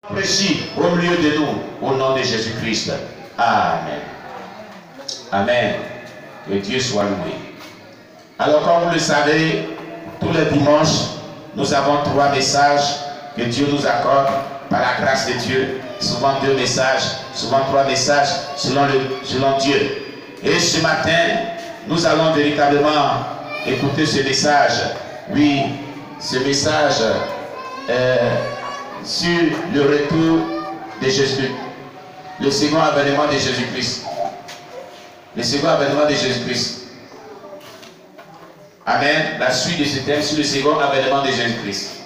Précis au milieu de nous, au nom de Jésus-Christ. Amen. Amen. Que Dieu soit loué. Alors, comme vous le savez, tous les dimanches, nous avons 3 messages que Dieu nous accorde par la grâce de Dieu. Souvent 2 messages, souvent 3 messages selon Dieu. Et ce matin, nous allons véritablement écouter ce message. Oui, ce message sur le retour de Jésus, le second avènement de Jésus-Christ. Le second avènement de Jésus-Christ. Amen. La suite de ce thème sur le second avènement de Jésus-Christ.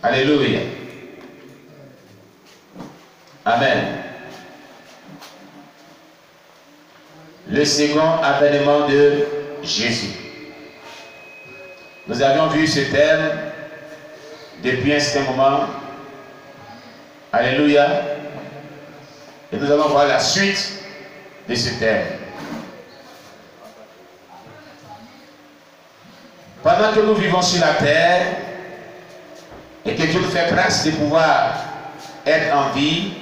Alléluia. Amen. Le second avènement de Jésus. Nous avions vu ce thème depuis un certain moment. Alléluia. Et nous allons voir la suite de ce thème. Pendant que nous vivons sur la terre et que Dieu nous fait grâce de pouvoir être en vie,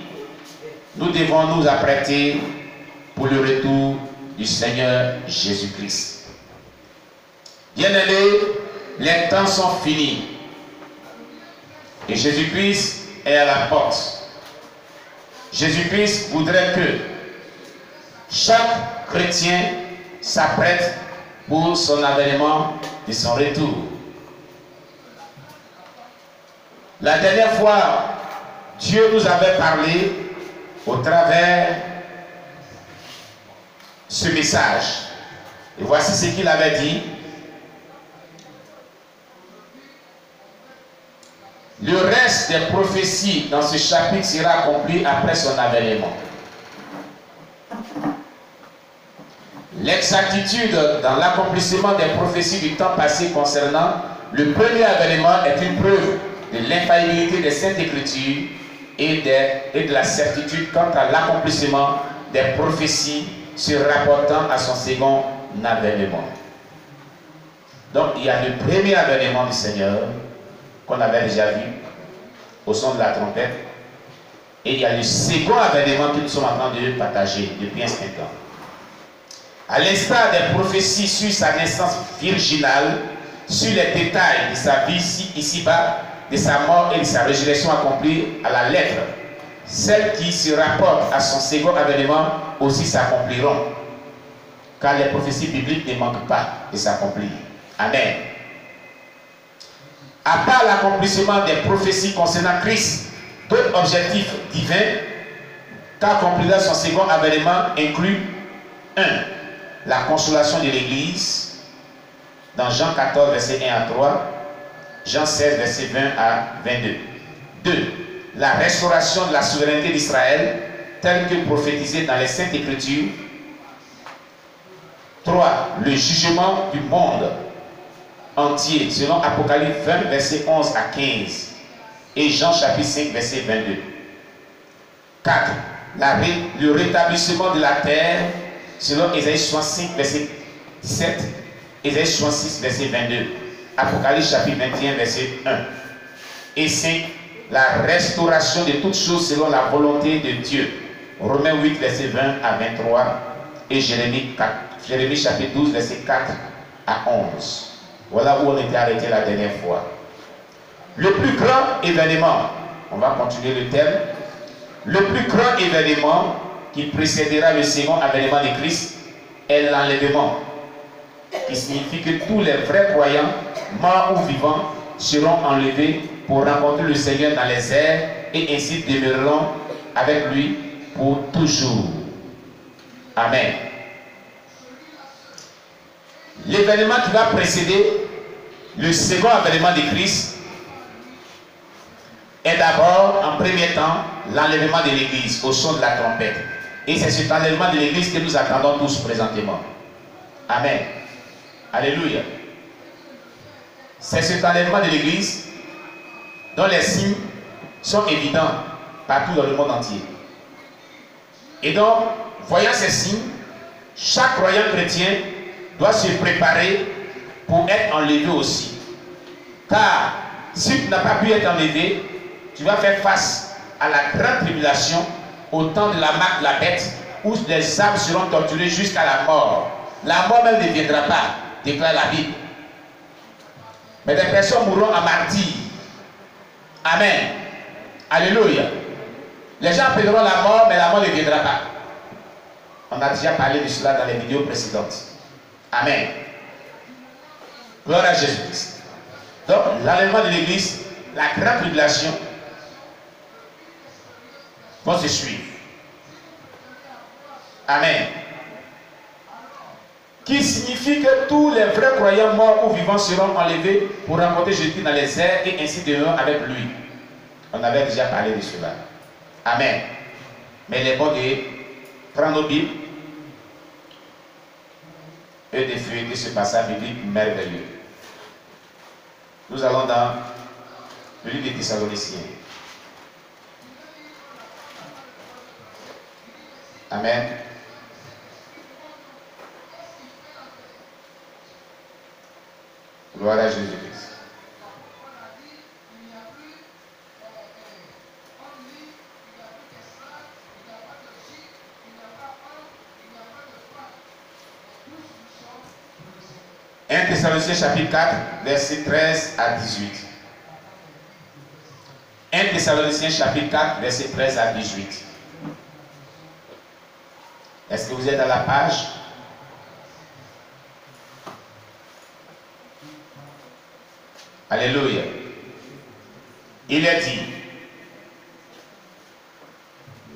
nous devons nous apprêter pour le retour du Seigneur Jésus-Christ. Bien-aimés, les temps sont finis et Jésus-Christ est à la porte. Jésus-Christ voudrait que chaque chrétien s'apprête pour son avènement et son retour. La dernière fois, Dieu nous avait parlé au travers ce message. Et voici ce qu'il avait dit. Le reste des prophéties dans ce chapitre sera accompli après son avènement. L'exactitude dans l'accomplissement des prophéties du temps passé concernant le premier avènement est une preuve de l'infaillibilité des Saintes Écritures et de la certitude quant à l'accomplissement des prophéties se rapportant à son second avènement. Donc il y a le premier avènement du Seigneur qu'on avait déjà vu au son de la trompette, et il y a le second avènement que nous sommes en train de partager depuis un certain temps. À l'instar des prophéties sur sa naissance virginale, sur les détails de sa vie ici-bas, de sa mort et de sa résurrection accomplie à la lettre, celles qui se rapportent à son second avènement aussi s'accompliront, car les prophéties bibliques ne manquent pas de s'accomplir. Amen. À part l'accomplissement des prophéties concernant Christ, d'autres objectifs divins qu'accomplira son second avènement incluent 1. La consolation de l'Église, dans Jean 14, verset 1 à 3, Jean 16, verset 20 à 22. 2. La restauration de la souveraineté d'Israël, telle que prophétisée dans les Saintes Écritures. 3. Le jugement du monde entier, selon Apocalypse 20, verset 11 à 15, et Jean chapitre 5, verset 22. 4. Le rétablissement de la terre, selon Ésaïe 65, verset 7, Ésaïe 66, verset 22, Apocalypse chapitre 21, verset 1. Et 5. La restauration de toutes choses selon la volonté de Dieu. Romains 8, verset 20 à 23, et Jérémie chapitre 12, verset 4 à 11. Voilà où on était arrêté la dernière fois. Le plus grand événement, on va continuer le thème, le plus grand événement qui précédera le second avènement de Christ est l'enlèvement, qui signifie que tous les vrais croyants, morts ou vivants, seront enlevés pour rencontrer le Seigneur dans les airs et ainsi demeureront avec lui pour toujours. Amen. L'événement qui va précéder le second avènement de Christ est d'abord, en premier temps, l'enlèvement de l'Église au son de la trompette. Et c'est cet enlèvement de l'Église que nous attendons tous présentement. Amen. Alléluia. C'est cet enlèvement de l'Église dont les signes sont évidents partout dans le monde entier. Et donc, voyant ces signes, chaque croyant chrétien doit se préparer pour être enlevé aussi. Car si tu n'as pas pu être enlevé, tu vas faire face à la grande tribulation, au temps de la marque de la bête, où les âmes seront torturées jusqu'à la mort. La mort même ne viendra pas, déclare la Bible. Mais des personnes mourront en martyrs. Amen. Alléluia. Les gens appelleront la mort, mais la mort ne viendra pas. On a déjà parlé de cela dans les vidéos précédentes. Amen. Gloire à Jésus-Christ. Donc, l'enlèvement de l'Église, la grande tribulation, vont se suivre. Amen. Qui signifie que tous les vrais croyants morts ou vivants seront enlevés pour rencontrer Jésus dans les airs et ainsi demeurer avec lui. On avait déjà parlé de cela. Amen. Mais il est bon de prendre nos Bibles et de feuilleter ce passage biblique merveilleux. Nous allons dans le livre des Thessaloniciens. Amen. Gloire à Jésus-Christ. Un Thessaloniciens chapitre 4, verset 13 à 18. 1 Thessaloniciens chapitre 4, verset 13 à 18. Est-ce que vous êtes à la page? Alléluia. Il est dit,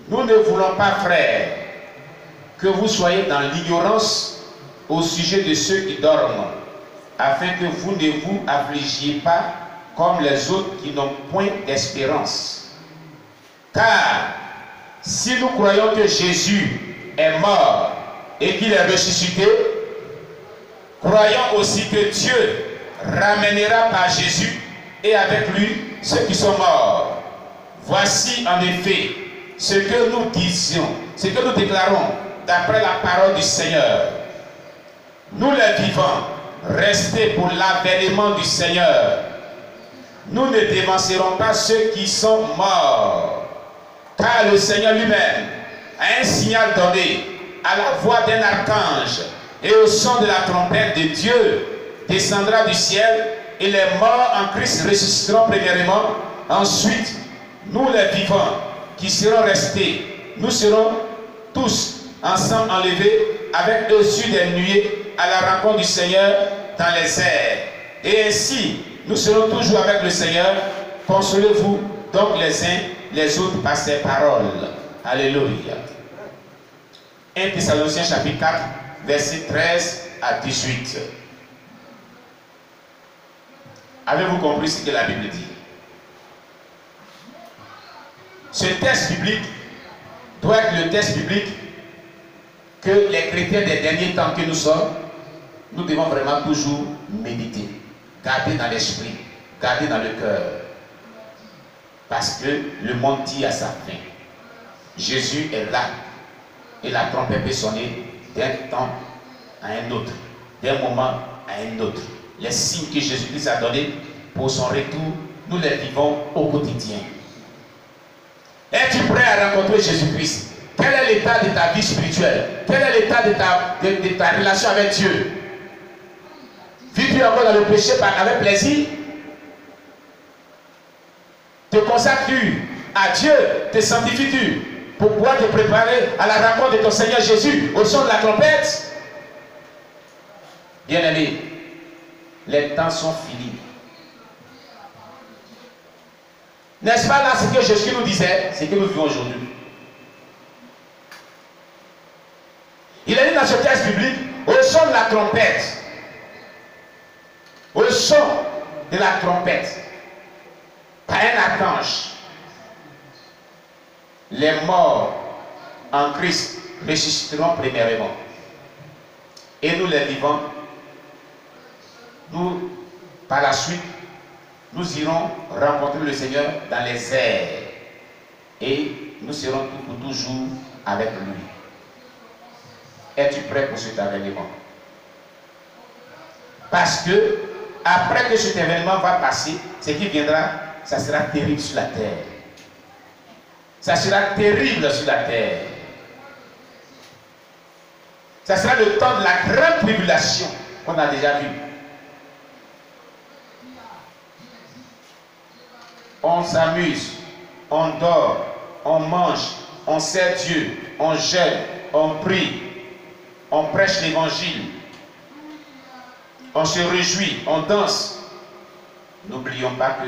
nous ne voulons pas, frères, que vous soyez dans l'ignorance au sujet de ceux qui dorment, afin que vous ne vous affligiez pas comme les autres qui n'ont point d'espérance. Car si nous croyons que Jésus est mort et qu'il est ressuscité, croyons aussi que Dieu ramènera par Jésus et avec lui ceux qui sont morts. Voici en effet ce que nous disions, ce que nous déclarons d'après la parole du Seigneur. Nous les vivants, restés pour l'avènement du Seigneur, nous ne dévancerons pas ceux qui sont morts, car le Seigneur lui-même a un signal donné à la voix d'un archange et au son de la trompette de Dieu descendra du ciel et les morts en Christ ressusciteront premièrement. Ensuite, nous les vivants qui serons restés, nous serons tous ensemble enlevés avec eux sur des nuées à la rencontre du Seigneur dans les airs. Et ainsi, nous serons toujours avec le Seigneur. Consolez-vous donc les uns les autres par ces paroles. Alléluia. 1 Thessaloniciens chapitre 4, verset 13 à 18. Avez-vous compris ce que la Bible dit? Ce texte biblique doit être le texte biblique que les chrétiens des derniers temps que nous sommes, nous devons vraiment toujours méditer, garder dans l'esprit, garder dans le cœur. Parce que le monde tire à sa fin. Jésus est là et la trompette peut sonner d'un temps à un autre, d'un moment à un autre. Les signes que Jésus-Christ a donnés pour son retour, nous les vivons au quotidien. Es-tu prêt à rencontrer Jésus-Christ? Quel est l'état de ta vie spirituelle? Quel est l'état de ta relation avec Dieu? Vis-tu encore dans le péché avec plaisir? Te consacres-tu à Dieu? Te sanctifies-tu pour pouvoir te préparer à la rencontre de ton Seigneur Jésus au son de la trompette? Bien-aimés, les temps sont finis. N'est-ce pas là ce que Jésus nous disait, ce que nous vivons aujourd'hui? Il a dit dans ce texte biblique, au son de la trompette, au son de la trompette, par un archange, les morts en Christ ressusciteront premièrement. Et nous les vivants, nous, par la suite, nous irons rencontrer le Seigneur dans les airs. Et nous serons pour toujours avec lui. Es-tu prêt pour cet événement? Parce que, après que cet événement va passer, ce qui viendra, ça sera terrible sur la terre. Ça sera terrible sur la terre. Ça sera le temps de la grande tribulation qu'on a déjà vu. On s'amuse, on dort, on mange, on sert Dieu, on jeûne, on prie, on prêche l'évangile, on se réjouit, on danse. N'oublions pas que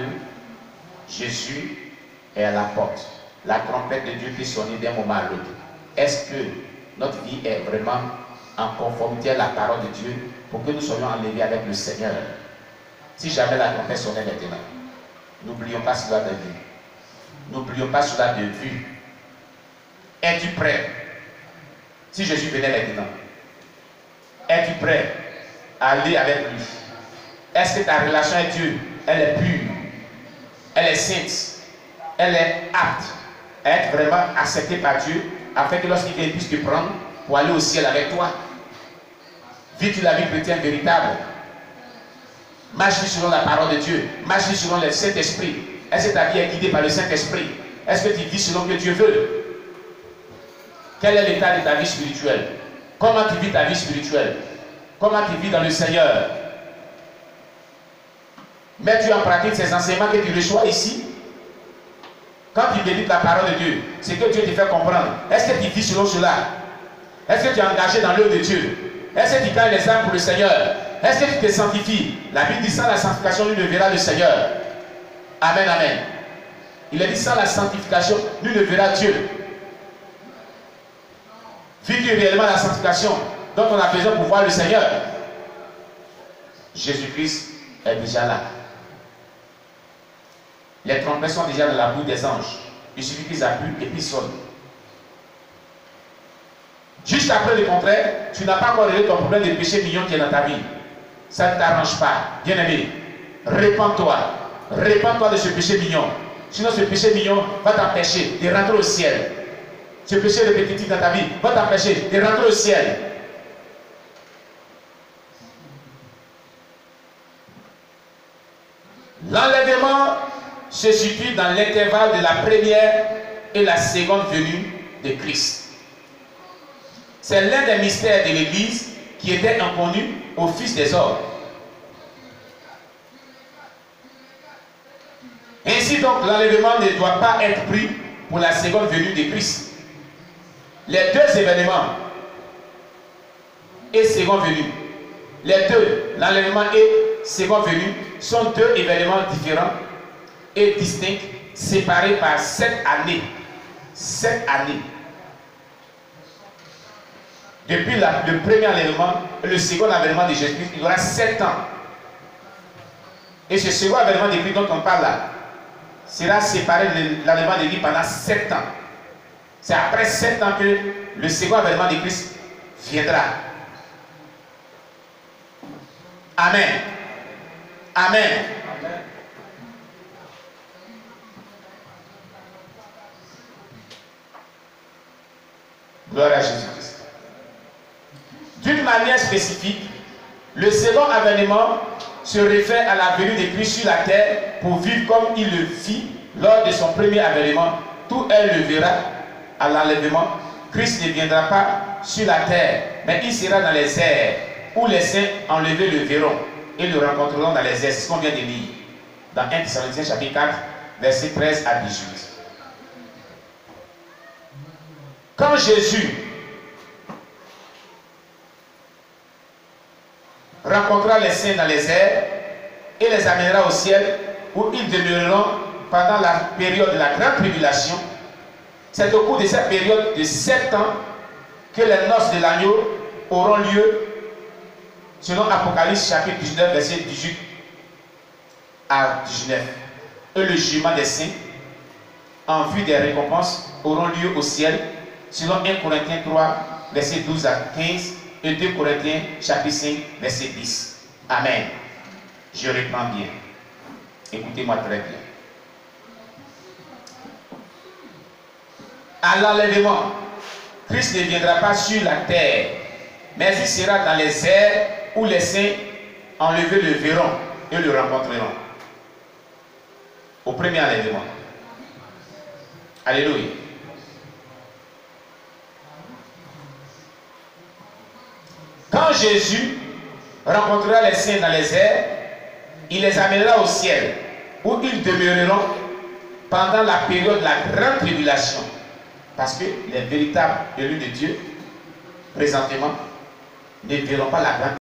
Jésus est à la porte. La trompette de Dieu peut sonner d'un moment à l'autre. Est-ce que notre vie est vraiment en conformité à la parole de Dieu pour que nous soyons enlevés avec le Seigneur? Si jamais la trompette sonnait maintenant, n'oublions pas cela de vue. N'oublions pas cela de vue. Es-tu prêt? Si Jésus venait maintenant, es-tu prêt à aller avec lui? Est-ce que ta relation avec Dieu, elle est pure? Elle est sainte? Elle est apte à être vraiment acceptée par Dieu afin que lorsqu'il vient, il puisse te prendre pour aller au ciel avec toi? Vis-tu la vie chrétienne véritable? Marche-tu selon la parole de Dieu? Marche-tu selon le Saint-Esprit? Est-ce que ta vie est guidée par le Saint-Esprit? Est-ce que tu vis selon ce que Dieu veut? Quel est l'état de ta vie spirituelle? Comment tu vis ta vie spirituelle? Comment tu vis dans le Seigneur? Mets-tu en pratique ces enseignements que tu reçois ici? Quand tu médites la parole de Dieu, c'est que Dieu te fait comprendre. Est-ce que tu vis selon cela? Est-ce que tu es engagé dans l'œuvre de Dieu? Est-ce que tu gagnes les âmes pour le Seigneur? Est-ce que tu te sanctifies? La Bible dit sans la sanctification, nul ne verra le Seigneur. Amen, amen. Il a dit sans la sanctification, nul ne verra Dieu. Vis-tu réellement la sanctification dont on a besoin pour voir le Seigneur? Jésus-Christ est déjà là. Les trompettes sont déjà dans la bouche des anges. Il suffit qu'ils appuient et puis ils sonnent. Juste après le contraire, tu n'as pas encore réglé ton problème de péché mignon qui est dans ta vie. Ça ne t'arrange pas. Bien-aimé, répands-toi. Répands-toi de ce péché mignon. Sinon ce péché mignon va t'empêcher de rentrer au ciel. Ce péché répétitif dans ta vie va t'empêcher de rentrer au ciel. L'enlèvement se situe dans l'intervalle de la première et la seconde venue de Christ. C'est l'un des mystères de l'Église qui était inconnu aux fils des hommes. Ainsi donc, l'enlèvement ne doit pas être pris pour la seconde venue de Christ. Les deux événements et seconde venue, les deux, l'enlèvement et seconde venue, sont deux événements différents et distincts, séparés par 7 années. 7 années. Depuis le premier enlèvement et le second enlèvement de Jésus-Christ, il y aura 7 ans. Et ce second enlèvement de Christ dont on parle là sera séparé de l'enlèvement de Christ pendant 7 ans. C'est après 7 ans que le second enlèvement de Christ viendra. Amen. Amen. Gloire à Jésus-Christ. D'une manière spécifique, le second avènement se réfère à la venue de Christ sur la terre pour vivre comme il le fit lors de son premier avènement. Tout elle le verra à l'enlèvement. Christ ne viendra pas sur la terre, mais il sera dans les airs, où les saints enlevés le verront et le rencontreront dans les airs. C'est ce qu'on vient de lire dans 1 Thessaloniciens chapitre 4, versets 13 à 18. Quand Jésus rencontrera les saints dans les airs et les amènera au ciel, où ils demeureront pendant la période de la grande tribulation, c'est au cours de cette période de 7 ans que les noces de l'agneau auront lieu, selon Apocalypse chapitre 19, verset 18 à 19. Et le jugement des saints, en vue des récompenses, auront lieu au ciel, selon 1 Corinthiens 3, verset 12 à 15, et 2 Corinthiens chapitre 5, verset 10. Amen. Je reprends bien. Écoutez-moi très bien. À l'enlèvement, Christ ne viendra pas sur la terre, mais il sera dans les airs où les saints enlevés le verront et le rencontreront. Au premier enlèvement. Alléluia. Jésus rencontrera les saints dans les airs, il les amènera au ciel, où ils demeureront pendant la période de la grande tribulation. Parce que les véritables élus de Dieu, présentement, ne verront pas la grande